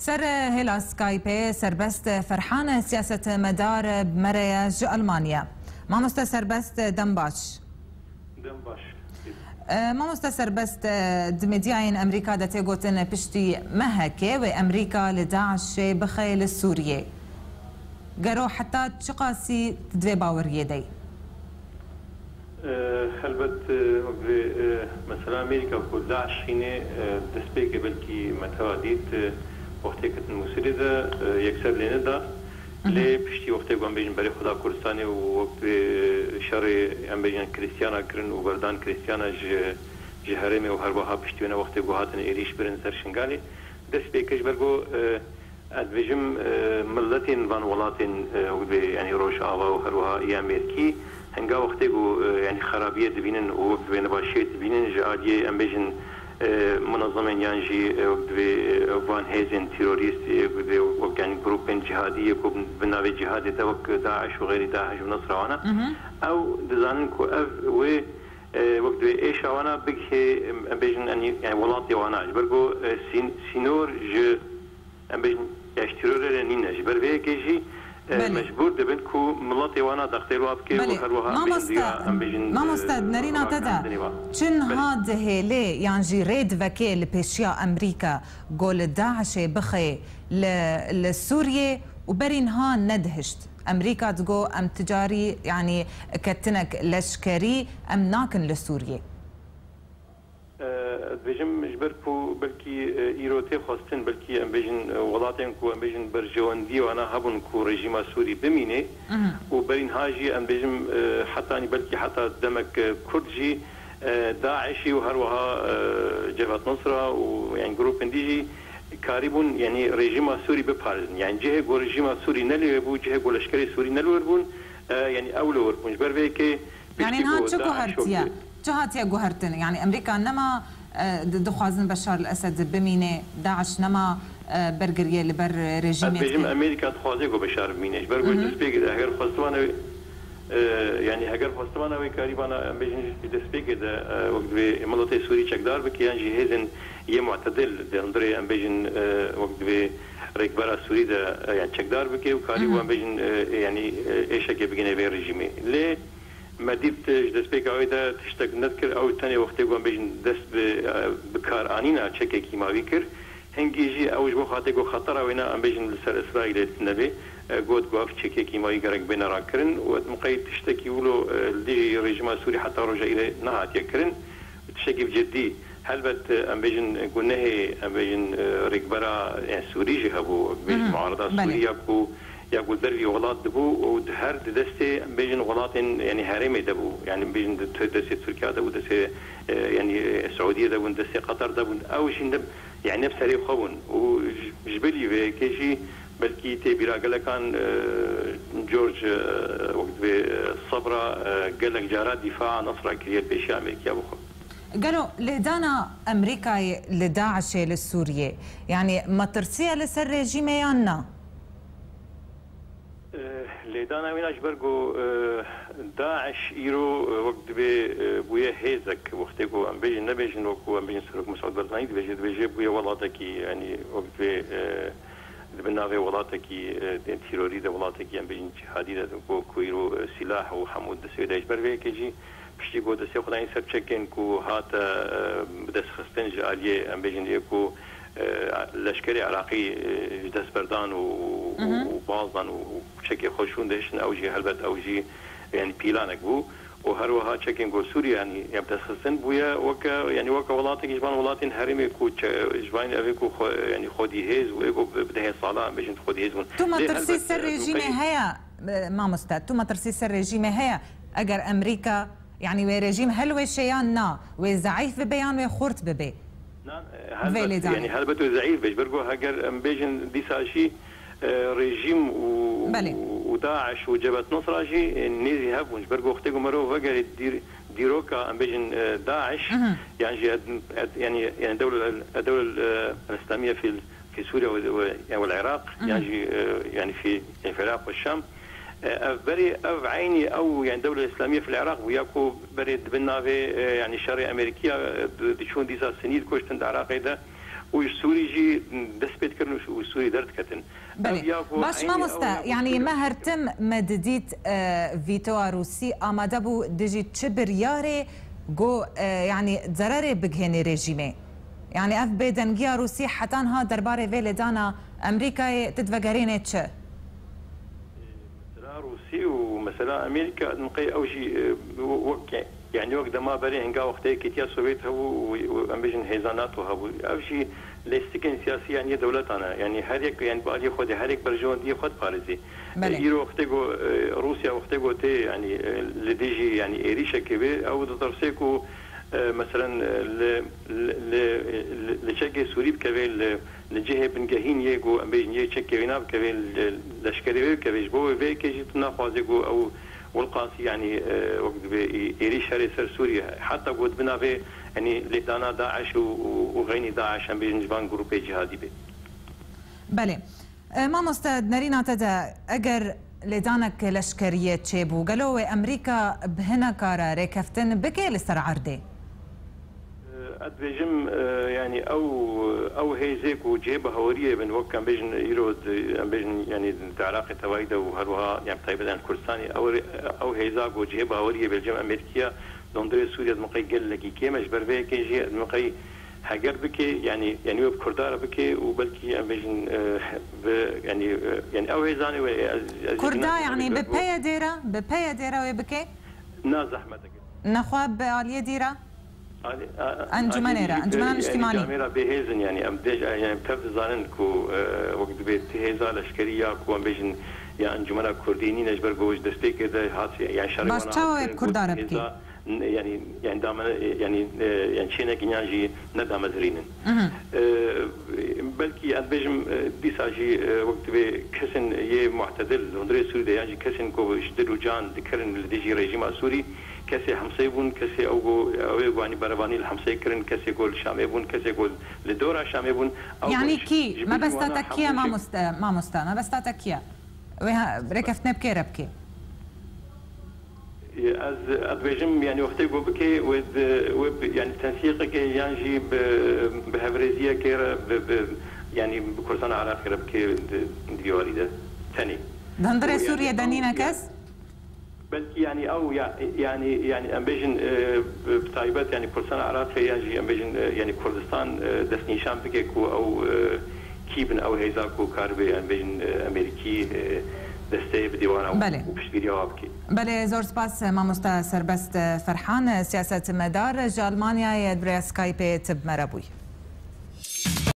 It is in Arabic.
سر هيلا سكايبي سربست فرحان سياسة مدار بمريج ألمانيا. ما مستا سربست دمباش ما مستا سربست دمديعين أمريكا دا تيغوتن بشتي مهكي وأمريكا لداعش بخيل السورية قرو حتى تشقاسي تدوي باور يدي هلبت مثلا أمريكا وكل داعش هنا دسبيك بلكي متواديت وقتی که مسیرده یکسر لینده لی پشتی وقتی که بيجن برای خدا کردستانی و وقت شر بيجن کریستیانا کرن و بردان کریستیانا جهرمی و هر وها پشتی و وقتی که هاتن ایریش برن سر شنگالی دست بیکش برگو ادویجم ملتین وان ولاتین يعني روش آوا و هر وها ایامرکی هنگا وقتی که يعني خرابیه دبینن و وقت بین باشیت دبینن جادیه بيجن منظمة يانجي وان هيزن تيروريست وكان جروب جهادية بناوي جهادي توك داعش وغير داعش ونصر او دزانن كو اف و وقت ايش وانا بك بيجن ان يعني ولاتي وانا برغو سينور ج بيجن يشترور نينا جبر في كيجي مجبور دبن كو ملاتي وانا دختير وابكي وهروها ما مستد نرينا تدا چن هاده لي يعني ريد وكيل بيشيا امريكا قول داعش بخي لسوريا وبرين ها ندهشت امريكا تقو ام تجاري يعني كتنك لشكري ام ناكن لسوريا بيجم جبركو بلكي ايروتي خاصتن بلكي ام بيجن ولاتن كو ام بيجن برجواندي وانا هبن كو رجيم سوري بمينه وبرين هاجي ام بيجم حتى بلكي حتى دمك كردجي داعشي وهروها جبهة نصرة ويعني جروب انديجي كاريبون يعني رجيم سوري ببارزن يعني جهه جو رجيم سوري نلي بو جهه جو لشكري سوري نلو بون يعني اولو بون جبر بيكي يعني ها شو هرتيا جهاتيا جوهرتن يعني امريكا انما دخوازن بشار الاسد بمينه داعش نما برجريه لبر رجيم بيجم امريكا تخوازيكو بشار بمينه برجو دسبيك هاجر خاصوانا يعني هاجر خاصوانا وكاريبانا بيجن دسبيك ده وقت ملوتي سوري تشكدار بك يعني هيزن يه معتدل دندري ام بيجن وقت ركبرا سوري ده يعني تشكدار بك وكاريبان بيجن يعني ايش كي بيجن بي رجيمي ليه مديت دست بيك اويدا تشتاق نذكر او تاني وقت يقوم بيجن دست بكار انينا تشكي كيماوي كر هنجيجي اوج بو خاطيكو خطر وينا ام بيجن لسر اسرائيل النبي قوت قاف تشكي كيماوي قرق بين راكرن ومقيد تشتكي ولو اللي رجيم سوري حتى رجع الى نهات يكرن تشكي بجدي هلبت ام بيجن قلنا هي ام بيجن ركبرا يعني سوري جهبو بيجن معارضه سوريا كو يقول بري غلط دبو ودهر دسته بيجن غلط يعني هرمي دبو يعني بيجن دسته تركيا دبو دسته يعني السعوديه دبو دسته قطر دبو او شيء دب يعني نفس هري خون وجبلي في كيجي بلكي تبيرا قال كان جورج وقت الصبره قال لك جارات دفاع نصر كريال بيشي امريكا بخو قالوا لدانا امريكا لداعش للسوريه يعني ما ترسيها لسر ريجيميانا لدانا ويناش برجو داعش يرو وقت بويا هيزك وقتكو ام بيجي نبيجن وكو ام بيجن سرق مسعود برزاني بيجي بويا ولاتكي يعني وقت بنافي ولاتكي تيروري ده ولاتكي ام بيجن جهادي ده كو سلاح وحمود ده سيداش برفي كيجي بشتي قو دسي خداني سر تشكين كو هاتا بدس خستن جاليه ام بيجن يكو لشکری عراقی دست بردان و بازدان و چکی خوشون داشتن اوجی هلبت اوجی يعني پیلانک بو و هر وها چکین گو سوریا يعني يبدأ خصن بويا وكا يعني وكا ولاتك جبان ولاتين هرمي كو جبان أبي كو يعني خودي هيز وإيكو بدها صلاة بيجن خودي هيز توما ترسي سر رجيمي هيا ما مستعد توما ترسي سر رجيمي هيا أجر أمريكا يعني ورجيم هلوي شيان نا وزعيف ببيان وخورت ببي يعني هلبته ضعيف باش برجو هاجر ام بيجن ديساشي ريجيم وداعش وجبهة نصر شي نيزي هبونش برجو اختكم مرو فجر ديروكا ام بيجن داعش يعني الدولة الإسلامية في سوريا والعراق يعني في العراق والشام بري اف عيني او يعني الدوله الاسلاميه في العراق وياكو بريد بالنافي يعني شرعيه امريكيه شلون ديزا سنيد كوشتن العراق ده والسوري جي دسبت كرنوش سوری درد کتن باش مامۆستا یعنی ما هەرتم مەددیت ڤیتۆا رووسی ئامادە بوو دژی چ بریارێ گۆ یعنی جەرەرێ بگهێنێ رێژیمێ یعنی ئەف بێدەنگیە رووسی حتانها دەربارێ vê lêdana ئەمریکایê تدڤەگەرێنێ çi رووسی و مثلا امريكا نقي او شيء يعني وقت ما بري هنگا وقتها كتيا سوفيت هو امبيشن هيزانات وهو او شيء ليستكن سياسي يعني دولتنا يعني هر یک يعني بالي خود هر یک برجون دي خود بارزي يرو وقتها روسيا وقتها تي يعني لديجي يعني ايريشا كبير او درسيكو مثلا لشكل سوري بكبير لجهه بنجهين يجو امبيشن يشكينا بكبير لشكري بكبير بو بيكي تنافذوا او والقاسي يعني وقت إيريش هري سر سوريا حتى قد بنا في يعني لدانا داعش وغيني داعش هم بيجنجبان جروبي جهادي بي. بله ما مستعد نرينا تدا أجر لدانك لشكرية تشيبو قالوا أمريكا بهنا كارا ركفتن بكي لسر عرضي. أدبيجم يعني أو هيزيك وجيبها هورية بن وقت كان بيجن يرود بيجن يعني تعلاقة توايده وهروها يعني طيب عن كردستاني أو هيزاك وجيبها هورية بالجم أمريكية لندري سوريا دمقي قل لكي كيمش بربي كيجي دمقي هاجر بكي يعني بكردارة بكي وبلكي بيجن يعني أو هيزاني كردا يعني ببيا ديرة وبكي نازح متك نخواب عليه ديرة انجمن اجتماعي جامعه بهيزن يعني امدج يعني بتبدا زانن كو وقت بيت هيزا لشكريه كو ام بيجن يعني انجمن كرديني نجبر جوج دستي كده هات يعني شارع باش تشاو كردار بكي يعني دام يعني شينا كنياجي ندام زرينن بلكي ادبجم ديساجي وقت بي كسن ي معتدل وندري سوري يعني كسن كو يشدلو جان ذكرن الديجي ريجيم السوري كسي حمصيبون كسي او يعني برباني الحمصي كرن كسي يقول شاميبون كسي يقول لدورا شاميبون يعني كي ما بس تكيا ما ما بس تكيا وها ركفتنا بكي ربكي از ادبجم يعني وقت يقول بكي ود يعني تنسيقك ينجي بهفريزيه كير يعني بكورسان عراق ربكي ديوري ده ثاني دندري سوريا دنينا كاس بلكي يعني او يعني امبيجن بتايبات يعني كردستان عراق يجي امبيجن يعني كردستان دست نشان بكيكو او كيبن او هيزاكو كاربي امبيجن امريكي دسته بديوان وبشبيريا وابكي بله زور سپاس مامۆستا سربەست فەرحان سیاست مدار ج ئەلمانیای درێ سکایپێ تب مەرەبووی